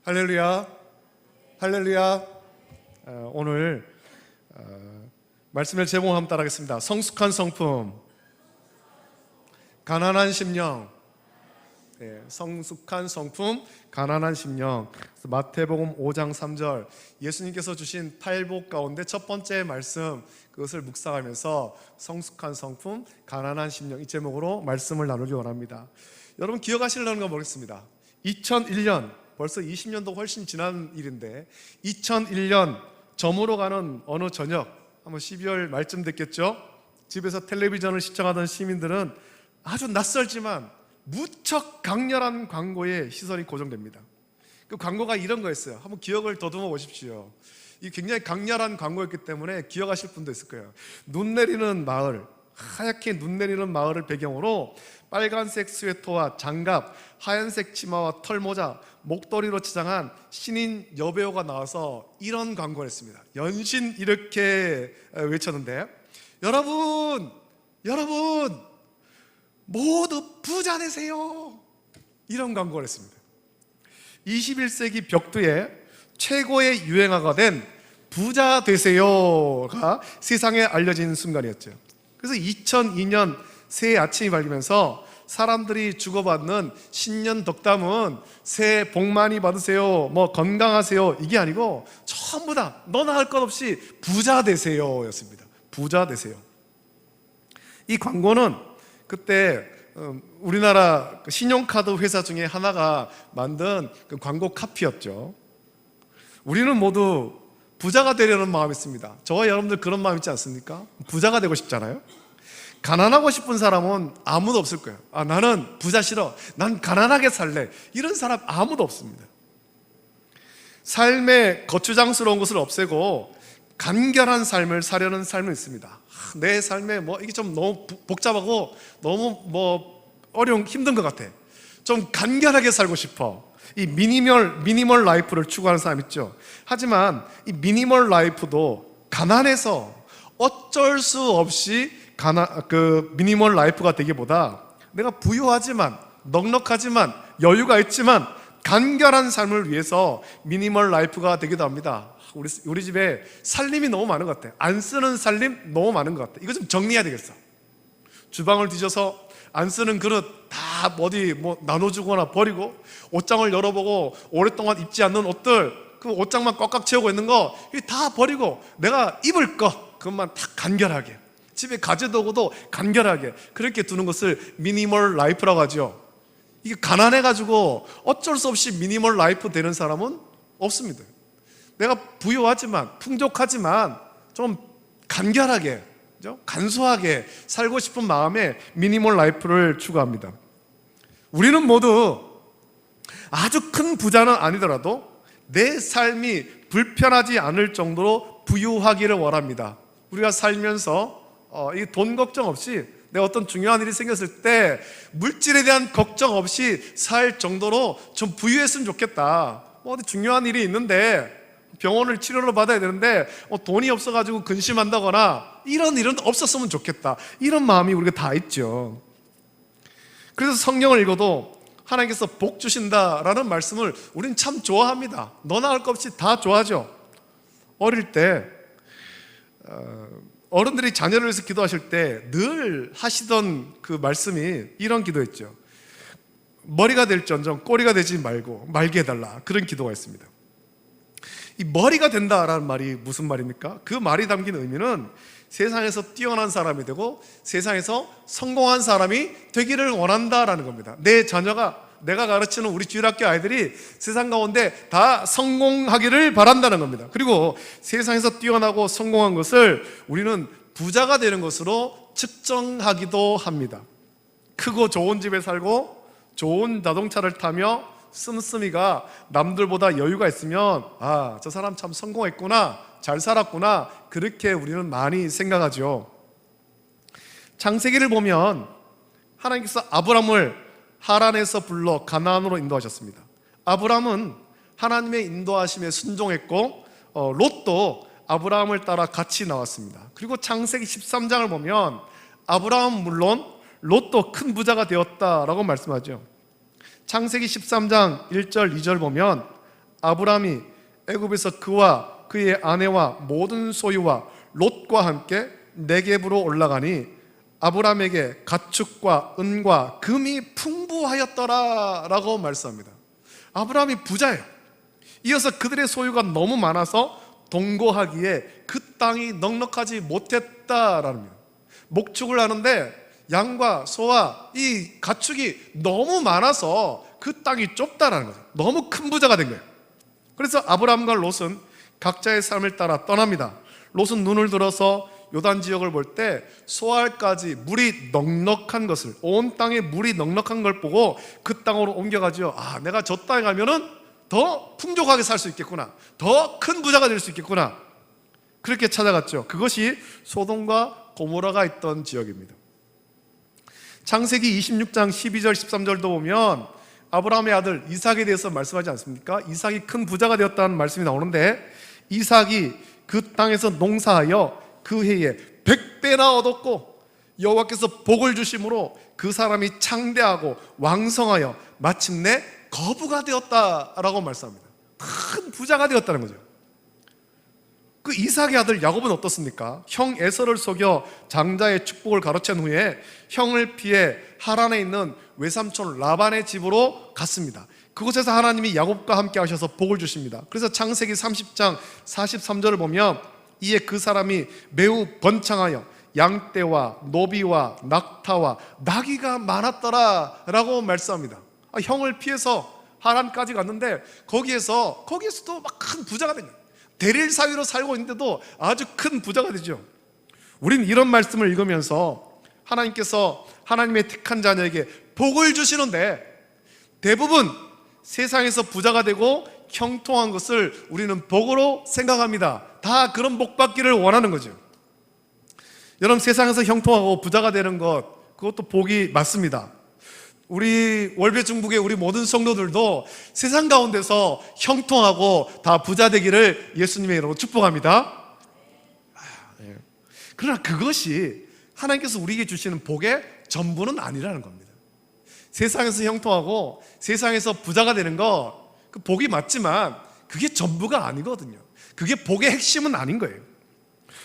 할렐루야, 할렐루야. 오늘 말씀의 제목을 한번 따라하겠습니다. 성숙한 성품, 가난한 심령. 성숙한 성품, 가난한 심령. 마태복음 5장 3절, 예수님께서 주신 팔복 가운데 첫 번째 말씀, 그것을 묵상하면서 성숙한 성품, 가난한 심령, 이 제목으로 말씀을 나누기 원합니다. 여러분 기억하시려는 거 모르겠습니다. 2001년, 벌써 20년도 훨씬 지난 일인데 2001년 저물어 가는 어느 저녁, 아마 12월 말쯤 됐겠죠. 집에서 텔레비전을 시청하던 시민들은 아주 낯설지만 무척 강렬한 광고에 시선이 고정됩니다. 그 광고가 이런 거였어요. 한번 기억을 더듬어 보십시오. 이 굉장히 강렬한 광고였기 때문에 기억하실 분도 있을 거예요. 눈 내리는 마을, 하얗게 눈 내리는 마을을 배경으로 빨간색 스웨터와 장갑, 하얀색 치마와 털모자, 목도리로 치장한 신인 여배우가 나와서 이런 광고를 했습니다. 연신 이렇게 외쳤는데, 여러분 모두 부자 되세요, 이런 광고를 했습니다. 21세기 벽두에 최고의 유행어가 된 부자 되세요가 세상에 알려진 순간이었죠. 그래서 2002년 새해 아침이 밝으면서 사람들이 주고받는 신년 덕담은 새해 복 많이 받으세요, 건강하세요, 이게 아니고 전부 다 너나 할 것 없이 부자 되세요 였습니다. 부자 되세요. 이 광고는 그때 우리나라 신용카드 회사 중에 하나가 만든 그 광고 카피였죠. 우리는 모두 부자가 되려는 마음이 있습니다. 저와 여러분들 그런 마음 있지 않습니까? 부자가 되고 싶잖아요. 가난하고 싶은 사람은 아무도 없을 거예요. 나는 부자 싫어, 난 가난하게 살래, 이런 사람 아무도 없습니다. 삶의 거추장스러운 것을 없애고 간결한 삶을 사려는 삶은 있습니다. 내 삶에 이게 좀 너무 복잡하고 너무 어려운, 힘든 것 같아, 좀 간결하게 살고 싶어. 이 미니멀 라이프를 추구하는 사람 있죠. 하지만 이 미니멀 라이프도 가난해서 어쩔 수 없이 미니멀 라이프가 되기보다 내가 부유하지만 넉넉하지만 여유가 있지만 간결한 삶을 위해서 미니멀 라이프가 되기도 합니다. 우리 집에 살림이 너무 많은 것 같아. 안 쓰는 살림 너무 많은 것 같아. 이거 좀 정리해야 되겠어. 주방을 뒤져서 안 쓰는 그릇 다 어디 나눠주거나 버리고, 옷장을 열어보고 오랫동안 입지 않는 옷들, 그 옷장만 꽉꽉 채우고 있는 거 다 버리고 내가 입을 거 그것만 다 간결하게, 집에 가재도구도 간결하게 그렇게 두는 것을 미니멀 라이프라고 하죠. 이게 가난해가지고 어쩔 수 없이 미니멀 라이프 되는 사람은 없습니다. 내가 부유하지만 풍족하지만 좀 간결하게, 간소하게 살고 싶은 마음에 미니멀 라이프를 추구합니다. 우리는 모두 아주 큰 부자는 아니더라도 내 삶이 불편하지 않을 정도로 부유하기를 원합니다. 우리가 살면서 이 돈 걱정 없이, 내가 어떤 중요한 일이 생겼을 때 물질에 대한 걱정 없이 살 정도로 좀 부유했으면 좋겠다. 어디 중요한 일이 있는데 병원을 치료를 받아야 되는데 돈이 없어가지고 근심한다거나 이런 일은 없었으면 좋겠다, 이런 마음이 우리가 다 있죠. 그래서 성경을 읽어도 하나님께서 복 주신다라는 말씀을 우리는 참 좋아합니다. 너나 할 것 없이 다 좋아하죠. 어릴 때 어른들이 자녀를 위해서 기도하실 때 늘 하시던 그 말씀이 이런 기도였죠. 머리가 될지언정 꼬리가 되지 말고 말게 해달라, 그런 기도가 있습니다. 이 머리가 된다라는 말이 무슨 말입니까? 그 말이 담긴 의미는 세상에서 뛰어난 사람이 되고 세상에서 성공한 사람이 되기를 원한다라는 겁니다. 내 자녀가, 내가 가르치는 우리 주일학교 아이들이 세상 가운데 다 성공하기를 바란다는 겁니다. 그리고 세상에서 뛰어나고 성공한 것을 우리는 부자가 되는 것으로 측정하기도 합니다. 크고 좋은 집에 살고 좋은 자동차를 타며 씀씀이가 남들보다 여유가 있으면 저 사람 참 성공했구나, 잘 살았구나, 그렇게 우리는 많이 생각하죠. 창세기를 보면 하나님께서 아브람을 하란에서 불러 가나안으로 인도하셨습니다. 아브람은 하나님의 인도하심에 순종했고 롯도 아브라함을 따라 같이 나왔습니다. 그리고 창세기 13장을 보면 아브라함은 물론 롯도 큰 부자가 되었다라고 말씀하죠. 창세기 13장 1절 2절 보면 아브라함이 애굽에서 그와 그의 아내와 모든 소유와 롯과 함께 네겝으로 올라가니 아브라함에게 가축과 은과 금이 풍부하였더라 라고 말씀합니다. 아브라함이 부자예요. 이어서 그들의 소유가 너무 많아서 동거하기에 그 땅이 넉넉하지 못했다라는 겁니다. 목축을 하는데 양과 소와 이 가축이 너무 많아서 그 땅이 좁다라는 거죠. 너무 큰 부자가 된 거예요. 그래서 아브라함과 롯은 각자의 삶을 따라 떠납니다. 롯은 눈을 들어서 요단 지역을 볼 때 소알까지 물이 넉넉한 것을, 온 땅에 물이 넉넉한 걸 보고 그 땅으로 옮겨가지요. 아, 내가 저 땅에 가면은 더 풍족하게 살 수 있겠구나, 더 큰 부자가 될 수 있겠구나, 그렇게 찾아갔죠. 그것이 소돔과 고모라가 있던 지역입니다. 창세기 26장 12절 13절도 보면 아브라함의 아들 이삭에 대해서 말씀하지 않습니까? 이삭이 큰 부자가 되었다는 말씀이 나오는데, 이삭이 그 땅에서 농사하여 그 해에 100배나 얻었고 여호와께서 복을 주심으로 그 사람이 창대하고 왕성하여 마침내 거부가 되었다라고 말씀합니다. 큰 부자가 되었다는 거죠. 그 이삭의 아들 야곱은 어떻습니까? 형 에서를 속여 장자의 축복을 가로챈 후에 형을 피해 하란에 있는 외삼촌 라반의 집으로 갔습니다. 그곳에서 하나님이 야곱과 함께 하셔서 복을 주십니다. 그래서 창세기 30장 43절을 보면 이에 그 사람이 매우 번창하여 양떼와 노비와 낙타와 나귀가 많았더라 라고 말씀합니다. 형을 피해서 하란까지 갔는데 거기에서도 막 큰 부자가 된 거예요. 대릴 사위로 살고 있는데도 아주 큰 부자가 되죠. 우린 이런 말씀을 읽으면서 하나님께서 하나님의 택한 자녀에게 복을 주시는데 대부분 세상에서 부자가 되고 형통한 것을 우리는 복으로 생각합니다. 다 그런 복 받기를 원하는 거죠. 여러분, 세상에서 형통하고 부자가 되는 것, 그것도 복이 맞습니다. 우리 월배 중북의 우리 모든 성도들도 세상 가운데서 형통하고 다 부자 되기를 예수님의 이름으로 축복합니다. 그러나 그것이 하나님께서 우리에게 주시는 복의 전부는 아니라는 겁니다. 세상에서 형통하고 세상에서 부자가 되는 거, 그 복이 맞지만 그게 전부가 아니거든요. 그게 복의 핵심은 아닌 거예요.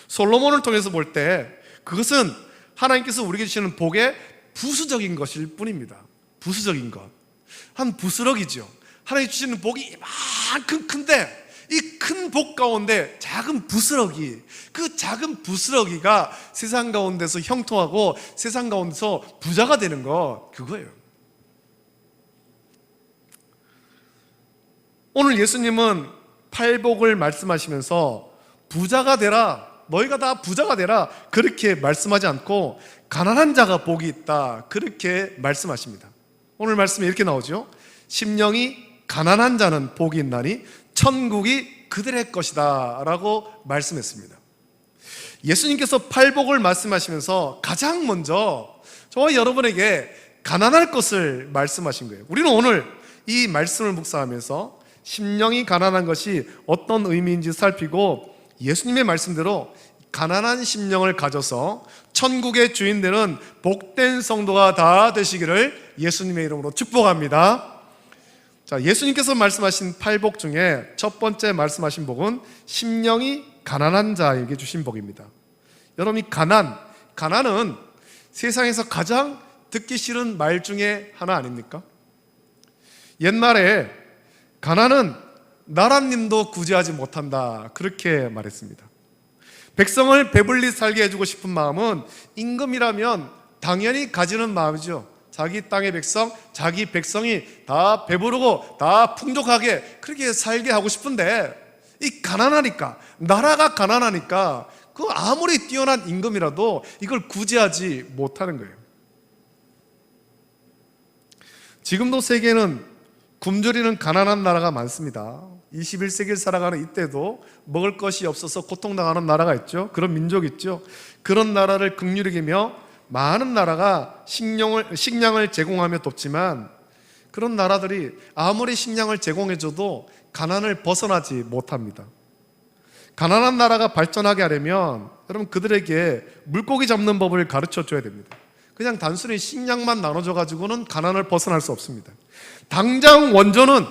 솔로몬을 통해서 볼 때 그것은 하나님께서 우리에게 주시는 복의 부수적인 것일 뿐입니다. 부수적인 것, 한 부스러기죠. 하나님 주시는 복이 이만큼 큰데 이 큰 복 가운데 작은 부스러기, 그 작은 부스러기가 세상 가운데서 형통하고 세상 가운데서 부자가 되는 것, 그거예요. 오늘 예수님은 팔복을 말씀하시면서 부자가 되라, 너희가 다 부자가 되라, 그렇게 말씀하지 않고 가난한 자가 복이 있다, 그렇게 말씀하십니다. 오늘 말씀에 이렇게 나오죠. 심령이 가난한 자는 복이 있나니 천국이 그들의 것이다 라고 말씀했습니다. 예수님께서 팔복을 말씀하시면서 가장 먼저 저와 여러분에게 가난할 것을 말씀하신 거예요. 우리는 오늘 이 말씀을 묵상하면서 심령이 가난한 것이 어떤 의미인지 살피고 예수님의 말씀대로 가난한 심령을 가져서 천국의 주인 되는 복된 성도가 다 되시기를 예수님의 이름으로 축복합니다. 자, 예수님께서 말씀하신 팔복 중에 첫 번째 말씀하신 복은 심령이 가난한 자에게 주신 복입니다. 여러분, 가난은 세상에서 가장 듣기 싫은 말 중에 하나 아닙니까? 옛말에 가난은 나라님도 구제하지 못한다, 그렇게 말했습니다. 백성을 배불리 살게 해주고 싶은 마음은 임금이라면 당연히 가지는 마음이죠. 자기 땅의 백성, 자기 백성이 다 배부르고 다 풍족하게 그렇게 살게 하고 싶은데, 이 가난하니까, 나라가 가난하니까 그 아무리 뛰어난 임금이라도 이걸 구제하지 못하는 거예요. 지금도 세계는 굶주리는 가난한 나라가 많습니다. 21세기를 살아가는 이때도 먹을 것이 없어서 고통당하는 나라가 있죠. 그런 민족이 있죠. 그런 나라를 긍휼히 여기며 많은 나라가 식량을 제공하며 돕지만, 그런 나라들이 아무리 식량을 제공해줘도 가난을 벗어나지 못합니다. 가난한 나라가 발전하게 하려면 여러분, 그들에게 물고기 잡는 법을 가르쳐줘야 됩니다. 그냥 단순히 식량만 나눠줘가지고는 가난을 벗어날 수 없습니다. 당장 원조는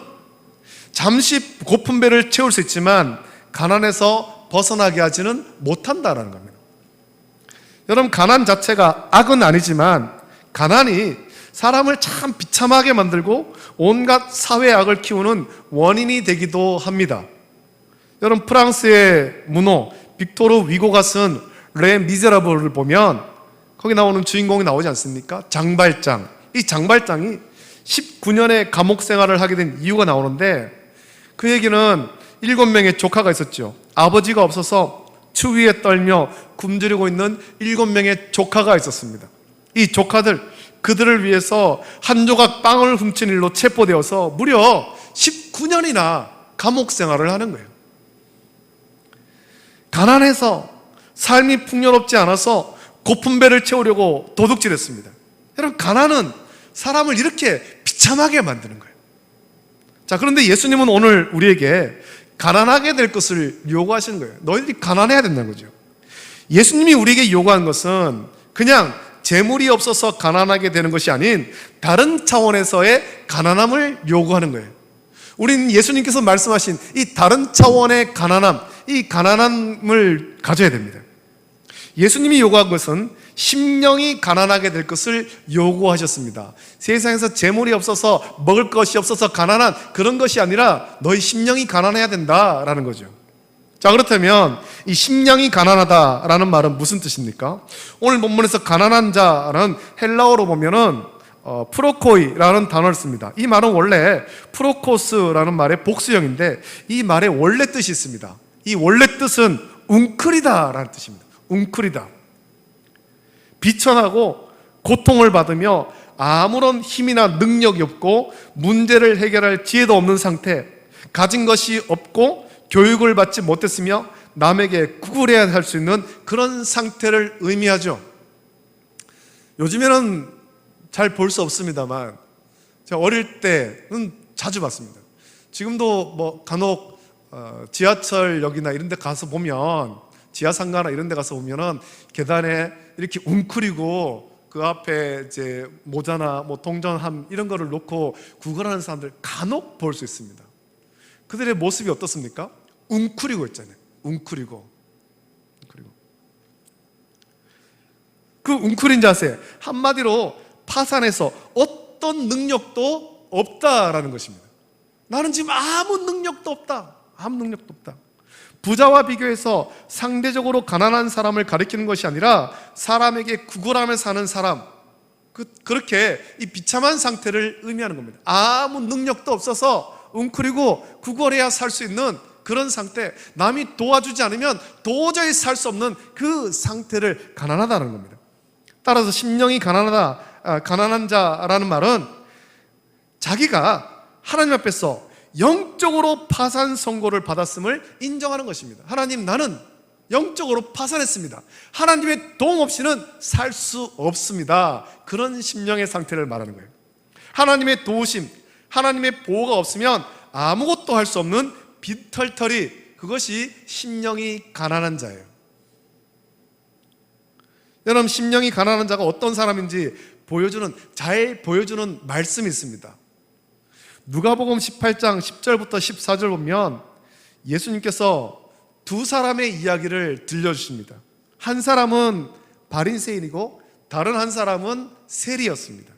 잠시 고픈 배를 채울 수 있지만 가난에서 벗어나게 하지는 못한다라는 겁니다. 여러분, 가난 자체가 악은 아니지만 가난이 사람을 참 비참하게 만들고 온갖 사회 악을 키우는 원인이 되기도 합니다. 여러분, 프랑스의 문호 빅토르 위고가 쓴 레 미제라블을 보면 거기 나오는 주인공이 나오지 않습니까? 장발장. 이 장발장이 19년의 감옥 생활을 하게 된 이유가 나오는데, 그 얘기는 7명의 조카가 있었죠. 아버지가 없어서 추위에 떨며 굶주리고 있는 7명의 조카가 있었습니다. 이 조카들, 그들을 위해서 한 조각 빵을 훔친 일로 체포되어서 무려 19년이나 감옥 생활을 하는 거예요. 가난해서 삶이 풍요롭지 않아서 고픈 배를 채우려고 도둑질했습니다. 여러분, 가난은 사람을 이렇게 비참하게 만드는 거예요. 자, 그런데 예수님은 오늘 우리에게 가난하게 될 것을 요구하시는 거예요. 너희들이 가난해야 된다는 거죠. 예수님이 우리에게 요구한 것은 그냥 재물이 없어서 가난하게 되는 것이 아닌 다른 차원에서의 가난함을 요구하는 거예요. 우리는 예수님께서 말씀하신 이 다른 차원의 가난함, 이 가난함을 가져야 됩니다. 예수님이 요구한 것은 심령이 가난하게 될 것을 요구하셨습니다. 세상에서 재물이 없어서 먹을 것이 없어서 가난한 그런 것이 아니라 너희 심령이 가난해야 된다라는 거죠. 자, 그렇다면 이 심령이 가난하다라는 말은 무슨 뜻입니까? 오늘 본문에서 가난한 자는 헬라어로 보면은 프로코이라는 단어를 씁니다. 이 말은 원래 프로코스라는 말의 복수형인데 이 말의 원래 뜻이 있습니다. 이 원래 뜻은 웅크리다라는 뜻입니다. 웅크리다. 비천하고 고통을 받으며 아무런 힘이나 능력이 없고 문제를 해결할 지혜도 없는 상태, 가진 것이 없고 교육을 받지 못했으며 남에게 구걸해야 할 수 있는 그런 상태를 의미하죠. 요즘에는 잘 볼 수 없습니다만 제가 어릴 때는 자주 봤습니다. 지금도 뭐 간혹 지하철역이나 이런 데 가서 보면, 지하상가나 이런 데 가서 보면은 계단에 이렇게 웅크리고 그 앞에 이제 모자나 뭐 동전함 이런 거를 놓고 구걸하는 사람들 간혹 볼 수 있습니다. 그들의 모습이 어떻습니까? 웅크리고 있잖아요. 웅크리고. 그 웅크린 자세, 한마디로 파산해서 어떤 능력도 없다라는 것입니다. 나는 지금 아무 능력도 없다. 아무 능력도 없다. 부자와 비교해서 상대적으로 가난한 사람을 가리키는 것이 아니라 사람에게 구걸하며 사는 사람, 그렇게 이 비참한 상태를 의미하는 겁니다. 아무 능력도 없어서 웅크리고 구걸해야 살 수 있는 그런 상태, 남이 도와주지 않으면 도저히 살 수 없는 그 상태를 가난하다는 겁니다. 따라서 심령이 가난한 자라는 말은 자기가 하나님 앞에서 영적으로 파산 선고를 받았음을 인정하는 것입니다. 하나님, 나는 영적으로 파산했습니다. 하나님의 도움 없이는 살 수 없습니다. 그런 심령의 상태를 말하는 거예요. 하나님의 도우심, 하나님의 보호가 없으면 아무것도 할 수 없는 빈털터리, 그것이 심령이 가난한 자예요. 여러분, 심령이 가난한 자가 어떤 사람인지 잘 보여주는 말씀이 있습니다. 누가복음 18장 10절부터 14절 보면 예수님께서 두 사람의 이야기를 들려주십니다. 한 사람은 바리새인이고 다른 한 사람은 세리였습니다.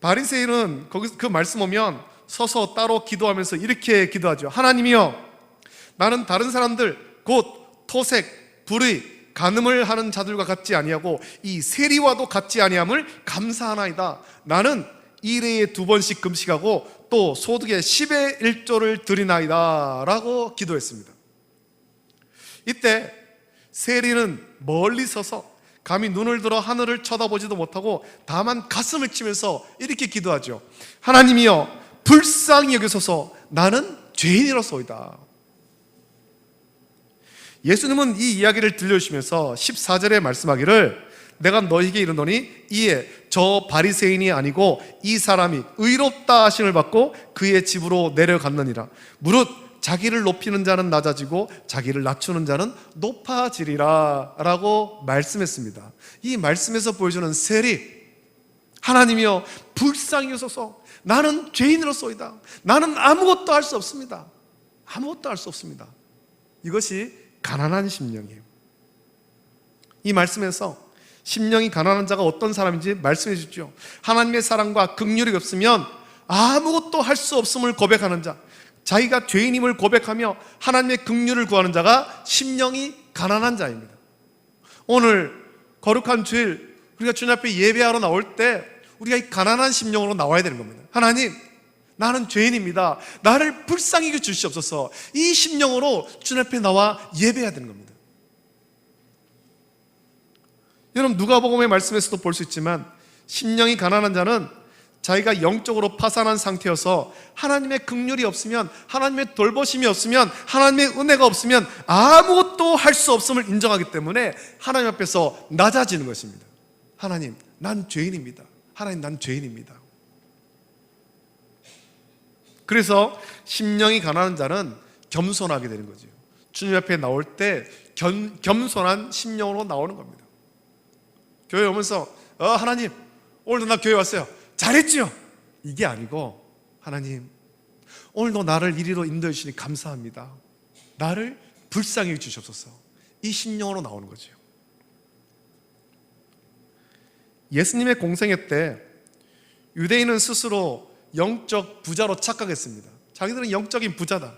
바리새인은 거기 그 말씀 오면 서서 따로 기도하면서 이렇게 기도하죠. 하나님이여, 나는 다른 사람들 곧 토색, 불의, 간음을 하는 자들과 같지 아니하고 이 세리와도 같지 아니함을 감사하나이다. 나는 일회에 2번씩 금식하고 또 소득의 10의 1조를 드리나이다 라고 기도했습니다. 이때 세리는 멀리 서서 감히 눈을 들어 하늘을 쳐다보지도 못하고 다만 가슴을 치면서 이렇게 기도하죠. 하나님이여, 불쌍히 여기소서. 나는 죄인이로소이다. 예수님은 이 이야기를 들려주시면서 14절에 말씀하기를 내가 너희에게 이르노니 이에 저 바리새인이 아니고 이 사람이 의롭다 하심을 받고 그의 집으로 내려갔느니라. 무릇 자기를 높이는 자는 낮아지고 자기를 낮추는 자는 높아지리라 라고 말씀했습니다. 이 말씀에서 보여주는 세리, 하나님이여 불쌍히 여소서. 나는 죄인으로소이다. 나는 아무것도 할 수 없습니다. 아무것도 할 수 없습니다. 이것이 가난한 심령이에요. 이 말씀에서 심령이 가난한 자가 어떤 사람인지 말씀해 주십시오. 하나님의 사랑과 긍휼이 없으면 아무것도 할 수 없음을 고백하는 자, 자기가 죄인임을 고백하며 하나님의 긍휼을 구하는 자가 심령이 가난한 자입니다. 오늘 거룩한 주일 우리가 주님 앞에 예배하러 나올 때 우리가 이 가난한 심령으로 나와야 되는 겁니다. 하나님, 나는 죄인입니다. 나를 불쌍히 여겨 주시옵소서. 이 심령으로 주님 앞에 나와 예배해야 되는 겁니다. 여러분, 누가복음의 말씀에서도 볼 수 있지만 심령이 가난한 자는 자기가 영적으로 파산한 상태여서 하나님의 긍휼이 없으면, 하나님의 돌보심이 없으면, 하나님의 은혜가 없으면 아무것도 할 수 없음을 인정하기 때문에 하나님 앞에서 낮아지는 것입니다. 하나님, 난 죄인입니다. 하나님, 난 죄인입니다. 그래서 심령이 가난한 자는 겸손하게 되는 거죠. 주님 앞에 나올 때 겸손한 심령으로 나오는 겁니다. 교회 오면서 하나님, 오늘도 나 교회 왔어요. 잘했지요? 이게 아니고, 하나님, 오늘도 나를 이리로 인도해 주시니 감사합니다. 나를 불쌍히 해 주시옵소서. 이 심령으로 나오는 거죠. 예수님의 공생애 때 유대인은 스스로 영적 부자로 착각했습니다. 자기들은 영적인 부자다.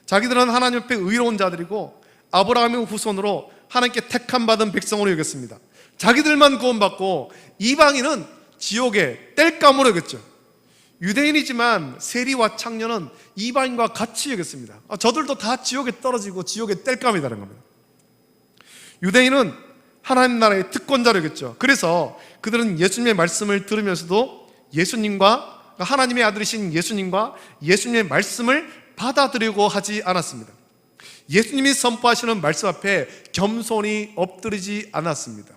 자기들은 하나님 앞에 의로운 자들이고 아브라함의 후손으로 하나님께 택함 받은 백성으로 여겼습니다. 자기들만 구원받고 이방인은 지옥의 땔감으로 여겼죠. 유대인이지만 세리와 창녀는 이방인과 같이 여겼습니다. 저들도 다 지옥에 떨어지고 지옥의 땔감이라는 겁니다. 유대인은 하나님 나라의 특권자로 여겼죠. 그래서 그들은 예수님의 말씀을 들으면서도 예수님과, 하나님의 아들이신 예수님과 예수님의 말씀을 받아들이고 하지 않았습니다. 예수님이 선포하시는 말씀 앞에 겸손히 엎드리지 않았습니다.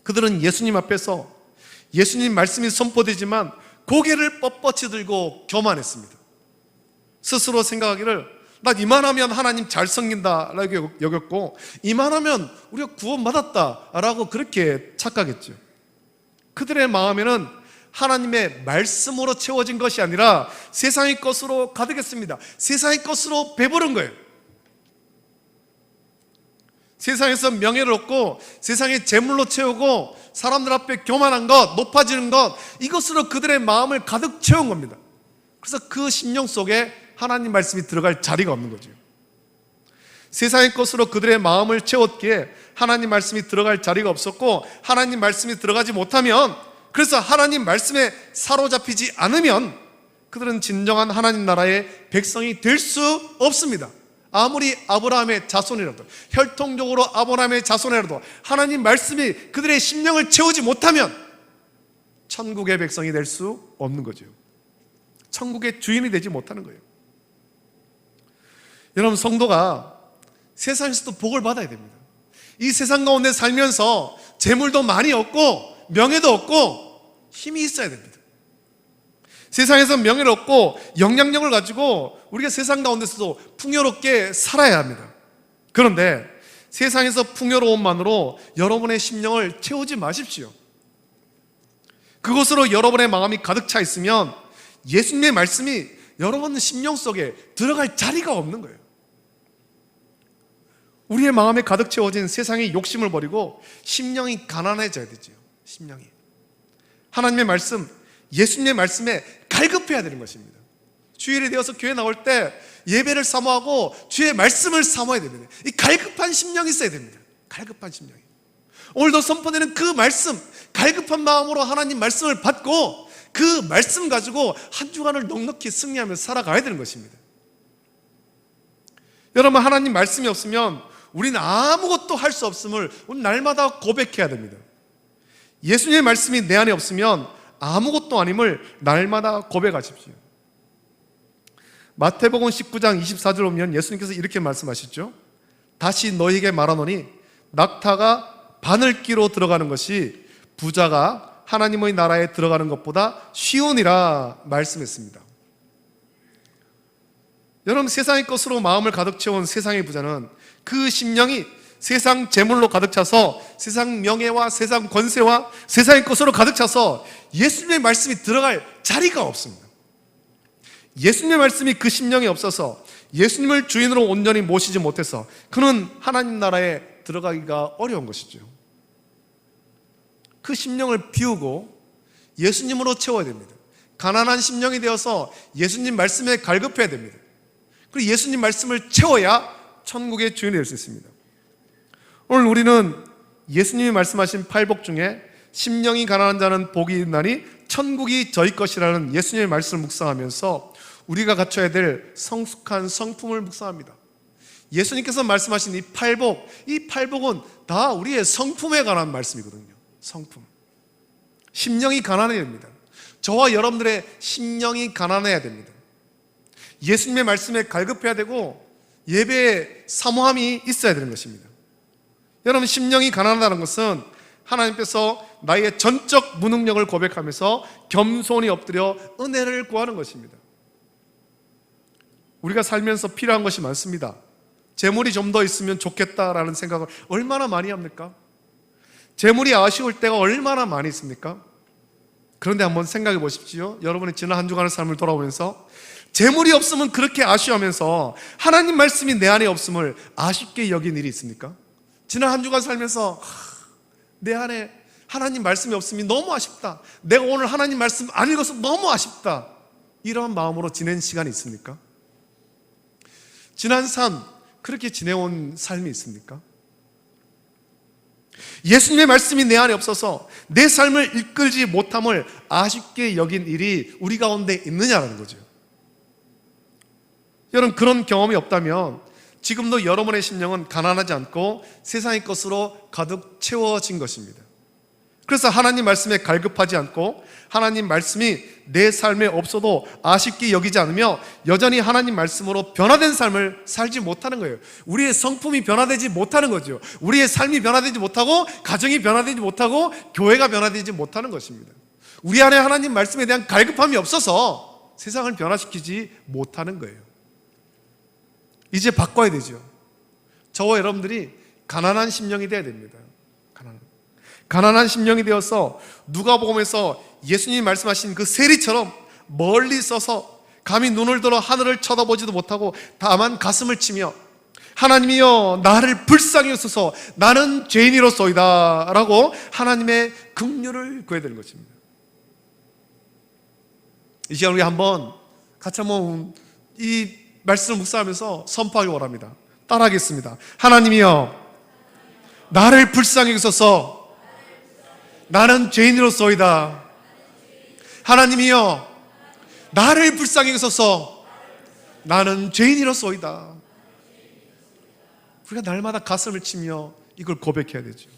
그들은 예수님 앞에서 예수님 말씀이 선포되지만 고개를 뻣뻣이 들고 교만했습니다. 스스로 생각하기를 난 이만하면 하나님 잘 섬긴다라고 여겼고, 이만하면 우리가 구원받았다라고 그렇게 착각했죠. 그들의 마음에는 하나님의 말씀으로 채워진 것이 아니라 세상의 것으로 가득했습니다. 세상의 것으로 배부른 거예요. 세상에서 명예를 얻고 세상의 재물로 채우고 사람들 앞에 교만한 것, 높아지는 것, 이것으로 그들의 마음을 가득 채운 겁니다. 그래서 그 심령 속에 하나님 말씀이 들어갈 자리가 없는 거죠. 세상의 것으로 그들의 마음을 채웠기에 하나님 말씀이 들어갈 자리가 없었고, 하나님 말씀이 들어가지 못하면, 그래서 하나님 말씀에 사로잡히지 않으면 그들은 진정한 하나님 나라의 백성이 될 수 없습니다. 아무리 아브라함의 자손이라도, 혈통적으로 아브라함의 자손이라도 하나님 말씀이 그들의 심령을 채우지 못하면 천국의 백성이 될 수 없는 거죠. 천국의 주인이 되지 못하는 거예요. 여러분, 성도가 세상에서도 복을 받아야 됩니다. 이 세상 가운데 살면서 재물도 많이 얻고 명예도 얻고 힘이 있어야 됩니다. 세상에서 명예를 얻고 영향력을 가지고 우리가 세상 가운데서도 풍요롭게 살아야 합니다. 그런데 세상에서 풍요로움만으로 여러분의 심령을 채우지 마십시오. 그것으로 여러분의 마음이 가득 차 있으면 예수님의 말씀이 여러분 심령 속에 들어갈 자리가 없는 거예요. 우리의 마음에 가득 채워진 세상의 욕심을 버리고 심령이 가난해져야 되죠. 심령이 하나님의 말씀, 예수님의 말씀에 갈급해야 되는 것입니다. 주일이 되어서 교회 나올 때 예배를 사모하고 주의 말씀을 사모해야 됩니다. 이 갈급한 심령이 있어야 됩니다. 갈급한 심령이. 오늘도 선포되는 그 말씀, 갈급한 마음으로 하나님 말씀을 받고 그 말씀 가지고 한 주간을 넉넉히 승리하며 살아가야 되는 것입니다. 여러분, 하나님 말씀이 없으면 우리는 아무것도 할 수 없음을 오늘 날마다 고백해야 됩니다. 예수님의 말씀이 내 안에 없으면 아무것도 아님을 날마다 고백하십시오. 마태복음 19장 24절 보면 예수님께서 이렇게 말씀하시죠. 다시 너희에게 말하노니 낙타가 바늘기로 들어가는 것이 부자가 하나님의 나라에 들어가는 것보다 쉬우니라 말씀했습니다. 여러분, 세상의 것으로 마음을 가득 채운 세상의 부자는 그 심령이 세상 재물로 가득 차서 세상 명예와 세상 권세와 세상의 것으로 가득 차서 예수님의 말씀이 들어갈 자리가 없습니다. 예수님의 말씀이 그 심령에 없어서 예수님을 주인으로 온전히 모시지 못해서 그는 하나님 나라에 들어가기가 어려운 것이죠. 그 심령을 비우고 예수님으로 채워야 됩니다. 가난한 심령이 되어서 예수님 말씀에 갈급해야 됩니다. 그리고 예수님 말씀을 채워야 천국의 주인이 될 수 있습니다. 오늘 우리는 예수님이 말씀하신 팔복 중에 심령이 가난한 자는 복이 있나니 천국이 저희 것이라는 예수님의 말씀을 묵상하면서 우리가 갖춰야 될 성숙한 성품을 묵상합니다. 예수님께서 말씀하신 이 팔복은 다 우리의 성품에 관한 말씀이거든요. 성품. 심령이 가난해야 됩니다. 저와 여러분들의 심령이 가난해야 됩니다. 예수님의 말씀에 갈급해야 되고 예배에 사모함이 있어야 되는 것입니다. 여러분, 심령이 가난하다는 것은 하나님께서 나의 전적 무능력을 고백하면서 겸손히 엎드려 은혜를 구하는 것입니다. 우리가 살면서 필요한 것이 많습니다. 재물이 좀 더 있으면 좋겠다라는 생각을 얼마나 많이 합니까? 재물이 아쉬울 때가 얼마나 많이 있습니까? 그런데 한번 생각해 보십시오. 여러분의 지난 한 주간의 삶을 돌아보면서 재물이 없으면 그렇게 아쉬워하면서 하나님 말씀이 내 안에 없음을 아쉽게 여긴 일이 있습니까? 지난 한 주간 살면서 내 안에 하나님 말씀이 없음이 너무 아쉽다, 내가 오늘 하나님 말씀 안 읽어서 너무 아쉽다, 이런 마음으로 지낸 시간이 있습니까? 지난 삶 그렇게 지내온 삶이 있습니까? 예수님의 말씀이 내 안에 없어서 내 삶을 이끌지 못함을 아쉽게 여긴 일이 우리 가운데 있느냐라는 거죠. 여러분, 그런 경험이 없다면 지금도 여러분의 심령은 가난하지 않고 세상의 것으로 가득 채워진 것입니다. 그래서 하나님 말씀에 갈급하지 않고 하나님 말씀이 내 삶에 없어도 아쉽게 여기지 않으며 여전히 하나님 말씀으로 변화된 삶을 살지 못하는 거예요. 우리의 성품이 변화되지 못하는 거죠. 우리의 삶이 변화되지 못하고 가정이 변화되지 못하고 교회가 변화되지 못하는 것입니다. 우리 안에 하나님 말씀에 대한 갈급함이 없어서 세상을 변화시키지 못하는 거예요. 이제 바꿔야 되죠. 저와 여러분들이 가난한 심령이 되어야 됩니다. 가난한 심령이 되어서 누가복음에서 예수님이 말씀하신 그 세리처럼 멀리 서서 감히 눈을 들어 하늘을 쳐다보지도 못하고 다만 가슴을 치며 하나님이여 나를 불쌍히 여기소서 나는 죄인이로소이다 라고 하나님의 긍휼을 구해야 되는 것입니다. 이 시간 우리 한번 같이 한번 이 말씀을 묵상하면서 선포하기 원합니다. 따라하겠습니다. 하나님이여 나를 불쌍히 여기소서 나는 죄인으로소이다. 하나님이여 나를 불쌍히 여기소서 나는 죄인이로소이다. 우리가 날마다 가슴을 치며 이걸 고백해야 되죠.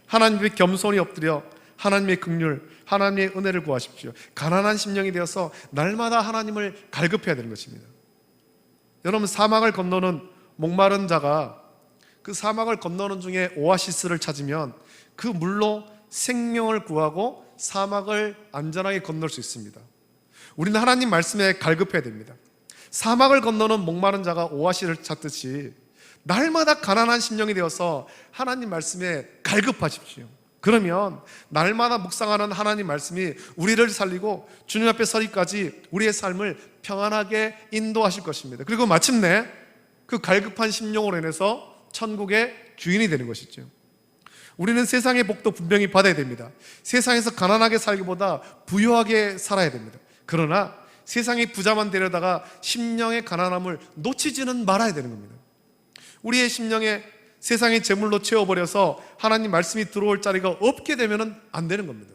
하나님의 겸손히 엎드려 하나님의 긍휼, 하나님의 은혜를 구하십시오. 가난한 심령이 되어서 날마다 하나님을 갈급해야 되는 것입니다. 여러분, 사막을 건너는 목마른 자가 그 사막을 건너는 중에 오아시스를 찾으면 그 물로 생명을 구하고 사막을 안전하게 건널 수 있습니다. 우리는 하나님 말씀에 갈급해야 됩니다. 사막을 건너는 목마른 자가 오아시스를 찾듯이 날마다 가난한 심령이 되어서 하나님 말씀에 갈급하십시오. 그러면 날마다 묵상하는 하나님 말씀이 우리를 살리고 주님 앞에 서기까지 우리의 삶을 평안하게 인도하실 것입니다. 그리고 마침내 그 갈급한 심령으로 인해서 천국의 주인이 되는 것이죠. 우리는 세상의 복도 분명히 받아야 됩니다. 세상에서 가난하게 살기보다 부유하게 살아야 됩니다. 그러나 세상의 부자만 되려다가 심령의 가난함을 놓치지는 말아야 되는 겁니다. 우리의 심령에 세상의 재물로 채워버려서 하나님 말씀이 들어올 자리가 없게 되면 안 되는 겁니다.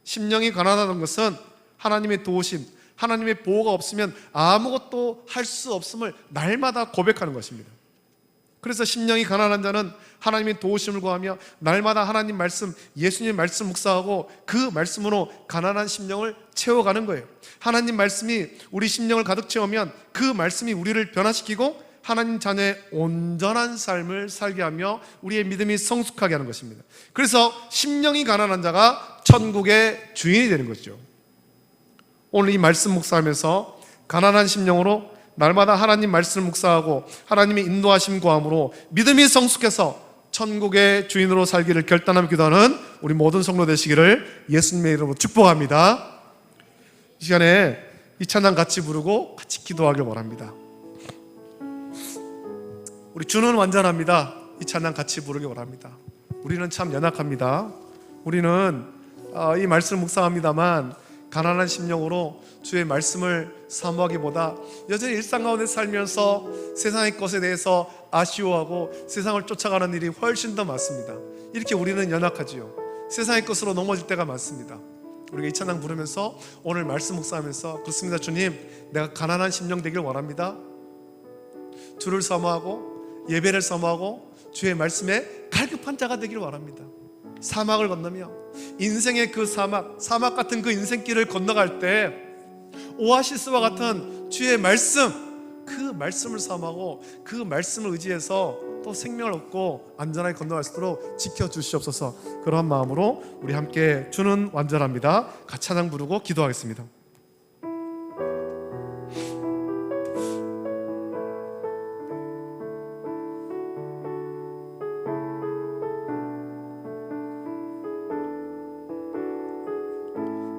심령이 가난하다는 것은 하나님의 도우심, 하나님의 보호가 없으면 아무것도 할 수 없음을 날마다 고백하는 것입니다. 그래서 심령이 가난한 자는 하나님의 도우심을 구하며 날마다 하나님 말씀, 예수님 말씀 묵상하고 그 말씀으로 가난한 심령을 채워가는 거예요. 하나님 말씀이 우리 심령을 가득 채우면 그 말씀이 우리를 변화시키고 하나님 자녀의 온전한 삶을 살게 하며 우리의 믿음이 성숙하게 하는 것입니다. 그래서 심령이 가난한 자가 천국의 주인이 되는 것이죠. 오늘 이 말씀 묵상하면서 가난한 심령으로 날마다 하나님 말씀을 묵상하고 하나님의 인도하심 구함으로 믿음이 성숙해서 천국의 주인으로 살기를 결단하며 기도하는 우리 모든 성도 되시기를 예수님의 이름으로 축복합니다. 이 시간에 이 찬양 같이 부르고 같이 기도하길 원합니다. 우리 주는 완전합니다. 이 찬양 같이 부르길 원합니다. 우리는 참 연약합니다. 우리는 이 말씀을 묵상합니다만 가난한 심령으로 주의 말씀을 사모하기보다 여전히 일상 가운데 살면서 세상의 것에 대해서 아쉬워하고 세상을 쫓아가는 일이 훨씬 더 많습니다. 이렇게 우리는 연약하지요. 세상의 것으로 넘어질 때가 많습니다. 우리가 이 찬양 부르면서 오늘 말씀 묵상하면서 그렇습니다. 주님, 내가 가난한 심령 되길 원합니다. 주를 사모하고 예배를 사모하고 주의 말씀에 갈급한 자가 되길 원합니다. 사막을 건너며 인생의 그 사막 같은 그 인생길을 건너갈 때 오아시스와 같은 주의 말씀, 그 말씀을 사모하고 그 말씀을 의지해서 또 생명을 얻고 안전하게 건너갈 수 있도록 지켜주시옵소서. 그러한 마음으로 우리 함께 주는 완전합니다. 같이 찬양 부르고 기도하겠습니다.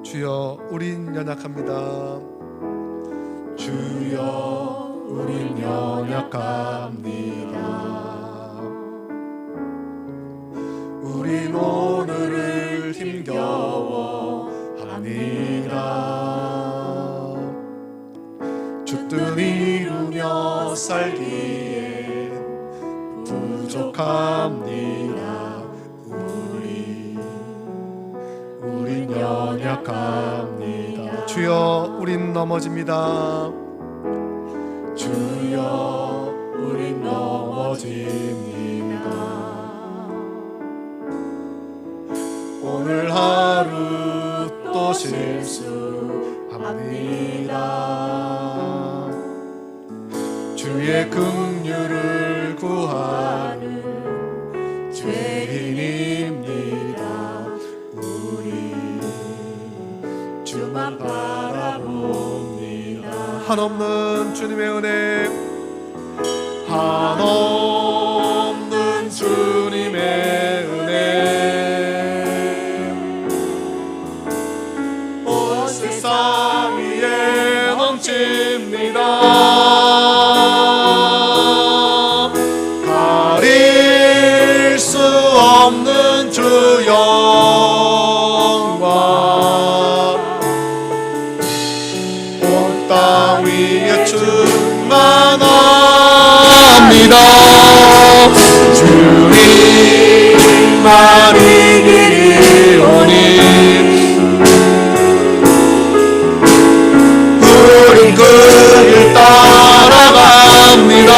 주여, 우린 연약합니다. 주여, 우린 연약합니다. 우린 오늘을 힘겨워합니다. 주 뜻 이루며 살기에 부족합니다. 우린 연약합니다. 주여, 우린 넘어집니다. 주여, 우린 넘어집니다. 오늘 하루 또 실수합니다. 주의 긍휼을 구하는 죄인입니다. 주만 바라봅니다. 한없는 주님의 은혜, 한없는 주님의 은혜, 온 세상 위에 넘칩니다. 가릴 수 없는 주 영광, 땅 위에 충만합니다. 주님만 이기리오니 우린 그 길 따라갑니다.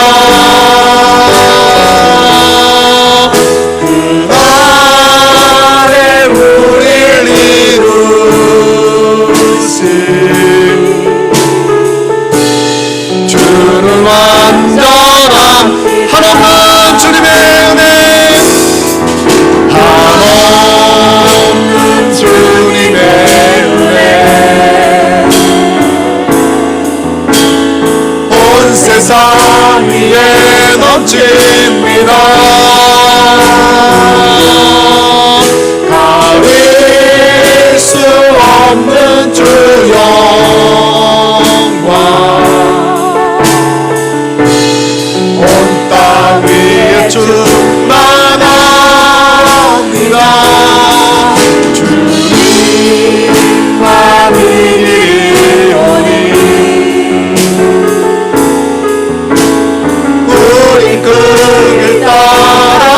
그날에 우릴 이루신 주는 완전한 한없는 주님의 은혜, 한없는 주님의 은혜, 온 세상 위에 넘칩니다. 가릴 수 없는 주 영광, 온 땅 위에 충만합니다. 주님만 이기리오니 우리 그 길 따라갑니다.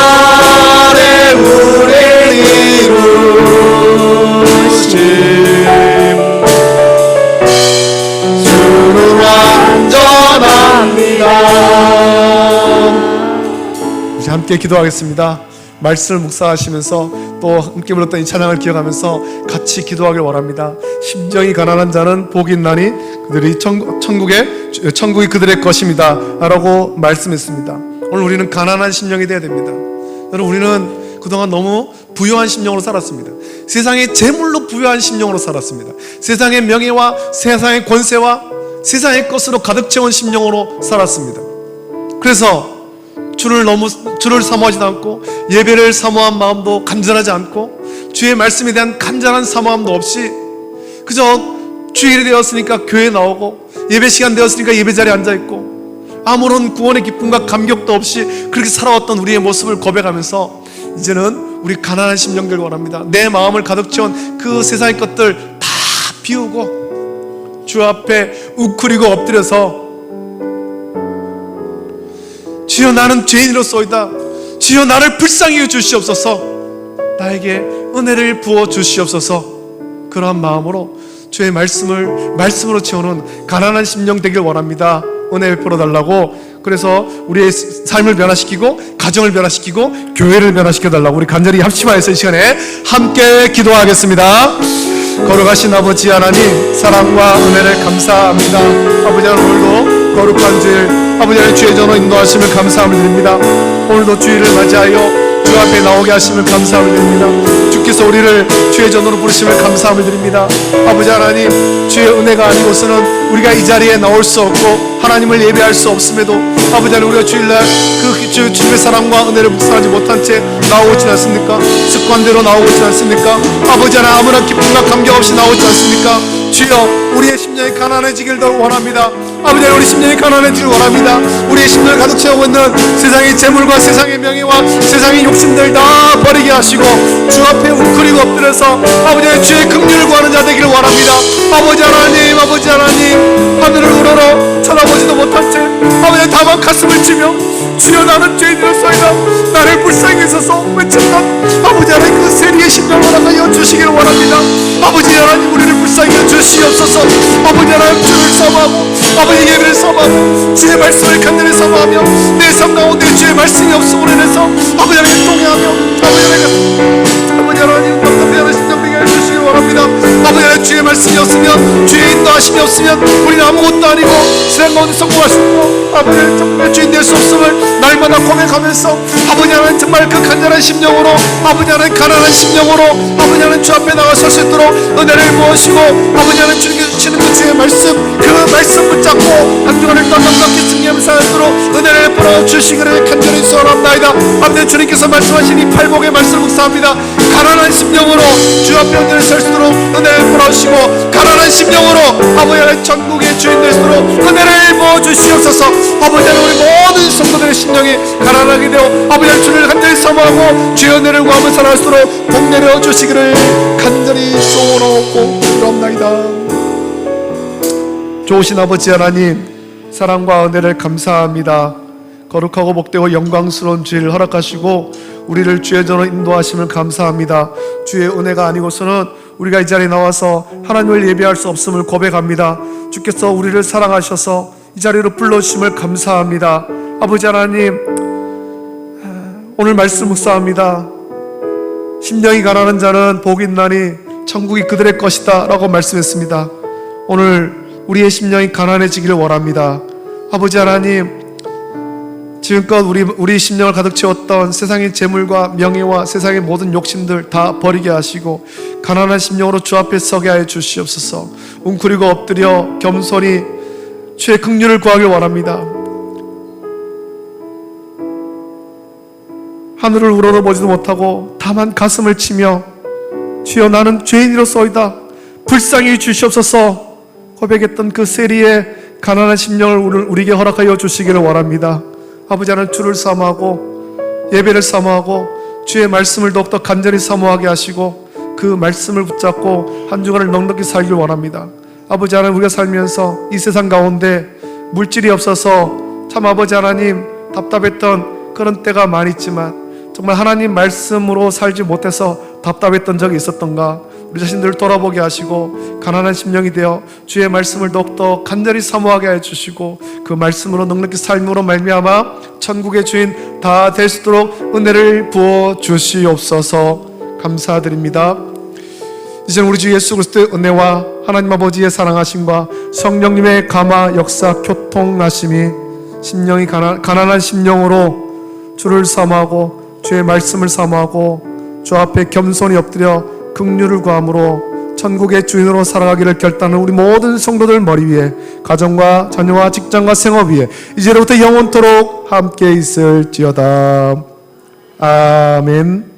그날에 우릴 이루신 주는 완전합니다. 이제 함께 기도하겠습니다. 말씀을 묵상하시면서 또 함께 불렀던 이 찬양을 기억하면서 같이 기도하길 원합니다. 심정이 가난한 자는 복이 있나니 그들이 천국이 그들의 것입니다 라고 말씀했습니다. 오늘 우리는 가난한 심령이 되어야 됩니다. 여러분, 우리는 그동안 너무 부유한 심령으로 살았습니다. 세상의 재물로 부유한 심령으로 살았습니다. 세상의 명예와 세상의 권세와 세상의 것으로 가득 채운 심령으로 살았습니다. 그래서 주를 사모하지도 않고 예배를 사모한 마음도 간절하지 않고 주의 말씀에 대한 간절한 사모함도 없이 그저 주일이 되었으니까 교회에 나오고 예배 시간 되었으니까 예배 자리에 앉아있고 아무런 구원의 기쁨과 감격도 없이 그렇게 살아왔던 우리의 모습을 고백하면서 이제는 우리 가난한 심령들 원합니다. 내 마음을 가득 채운 그 세상의 것들 다 비우고 주 앞에 웅크리고 엎드려서 주여 나는 죄인으로소이다. 주여 나를 불쌍히 여겨 주시옵소서. 나에게 은혜를 부어 주시옵소서. 그러한 마음으로 주의 말씀으로 채우는 가난한 심령 되길 원합니다. 은혜 베풀어 달라고. 그래서 우리의 삶을 변화시키고 가정을 변화시키고 교회를 변화시켜 달라고 우리 간절히 합심하여서 이 시간에 함께 기도하겠습니다. 거룩하신 아버지 하나님, 사랑과 은혜를 감사합니다. 아버지 하나님, 오늘도 거룩한 주일 아버지 하나님 주의 전으로 인도하심을 감사함을 드립니다. 오늘도 주일을 맞이하여 주 앞에 나오게 하심을 감사함을 드립니다. 주께서 우리를 주의 전으로 부르심을 감사함을 드립니다. 아버지 하나님, 주의 은혜가 아니고서는 우리가 이 자리에 나올 수 없고 하나님을 예배할 수 없음에도 아버지 하나님, 우리가 주일날 그 주님의 사랑과 은혜를 묵상하지 못한 채 나오지 않습니까? 습관대로 나오지 않습니까? 아버지 하나님, 아무런 기쁨과 감격 없이 나오지 않습니까? 주여, 우리의 심령이 가난해지길 더 원합니다. 아버지 하나님, 우리 심령이 가난해지길 원합니다. 우리의 심령을 가득 채우고 있는 세상의 재물과 세상의 명예와 세상의 욕심들 다 버리게 하시고 주 앞에 웅크리고 엎드려서 아버지 하나님, 주의 긍휼을 구하는 자 되기를 원합니다. 아버지 하나님, 아버지 하나님, 하늘을 우러러 쳐다보지도 못한 채 아버지 하나님, 다만 가슴을 치며 주여 나는 죄인이로소이다. 나를 불쌍히 여기소서 외쳤던 아버지 하나님, 그 세리의 심령을 허락하여 주시기를 원합니다. 아버지 하나님, 우리를 불쌍히 여겨 주시옵소서. 아버지 하나님, 주를 사모하고 아버지 예배를 사모하고 주의 말씀을 간절히 사모하며 내 삶 가운데 주의 말씀이 없음으로 인해서 아버지 하나님 동행하며 아버지 하나님 답답해하는 심령 되게 해주시길 원합니다. 아버지 하나님, 주의 말씀이 없으면 주의 인도하심이 없으면 우리는 아무것도 아니고 세상 가운데 성공할 수 없고 아버지 하나님, 정말 주인 될 수 없음을 날마다 고백하면서 아버지 하나님, 정말 그 간절한 심령으로 아버지 하나님, 가난한 심령으로 아버지 하나님, 주 앞에 나가 설 수 있도록 은혜를 부으시고 아버지 하나님, 주님께서 주시는 그 주의 말씀, 그 말씀 붙잡고 한 주간을 떡떡떡히 승리하면서 살도록 은혜를 베풀어 주시기를 간절히 소원합니다. 아버지, 주님께서 말씀하신 이 팔복의 말씀을 묵상합니다. 가난한 심령으로 주 앞에 은혜를 설 수 있도록 은혜를 베풀어주시고 가난한 심령으로 아버지 하나님, 전국의 주인 될 수 있도록 은혜를 부어 주시옵소서. 아버지 하나님, 우리 모든 성도들의 심령이 가난하게 되어 아버지 하나님, 주를 간절히 사모하고 주의 은혜를 구하며 살아갈 수 있도록 복 내려 주시기를 간절히 소원하고 기도합니다. 좋으신 아버지 하나님, 사랑과 은혜를 감사합니다. 거룩하고 복되고 영광스러운 주일을 허락하시고 우리를 주의 전으로 인도하심을 감사합니다. 주의 은혜가 아니고서는 우리가 이 자리에 나와서 하나님을 예배할 수 없음을 고백합니다. 주께서 우리를 사랑하셔서 이 자리로 불러주심을 감사합니다. 아버지 하나님, 오늘 말씀 묵상합니다. 심령이 가난한 자는 복이 있나니 천국이 그들의 것이다 라고 말씀했습니다. 오늘 우리의 심령이 가난해지기를 원합니다. 아버지 하나님, 지금껏 우리 심령을 가득 채웠던 세상의 재물과 명예와 세상의 모든 욕심들 다 버리게 하시고 가난한 심령으로 주 앞에 서게 하여 주시옵소서. 웅크리고 엎드려 겸손히 주의 긍휼을 구하길 원합니다. 하늘을 우러러보지도 못하고 다만 가슴을 치며 주여 나는 죄인이로소이다. 불쌍히 주시옵소서 고백했던 그 세리의 가난한 심령을 우리에게 허락하여 주시기를 원합니다. 아버지 하나님, 주를 사모하고 예배를 사모하고 주의 말씀을 더욱더 간절히 사모하게 하시고 그 말씀을 붙잡고 한 주간을 넉넉히 살길 원합니다. 아버지 하나님, 우리가 살면서 이 세상 가운데 물질이 없어서 참 아버지 하나님 답답했던 그런 때가 많이 있지만 정말 하나님 말씀으로 살지 못해서 답답했던 적이 있었던가 우리 자신들을 돌아보게 하시고 가난한 심령이 되어 주의 말씀을 더욱더 간절히 사모하게 해주시고 그 말씀으로 넉넉히 삶으로 말미암아 천국의 주인 다 될 수 있도록 은혜를 부어 주시옵소서. 감사드립니다. 이제는 우리 주 예수 그리스도의 은혜와 하나님 아버지의 사랑하심과 성령님의 감화 역사 교통하심이 심령이 가난한 심령으로 주를 사모하고 주의 말씀을 사모하고 주 앞에 겸손히 엎드려 긍휼을 구함으로 천국의 주인으로 살아가기를 결단하는 우리 모든 성도들 머리 위에, 가정과 자녀와 직장과 생업 위에 이제로부터 영원토록 함께 있을지어다. 아멘.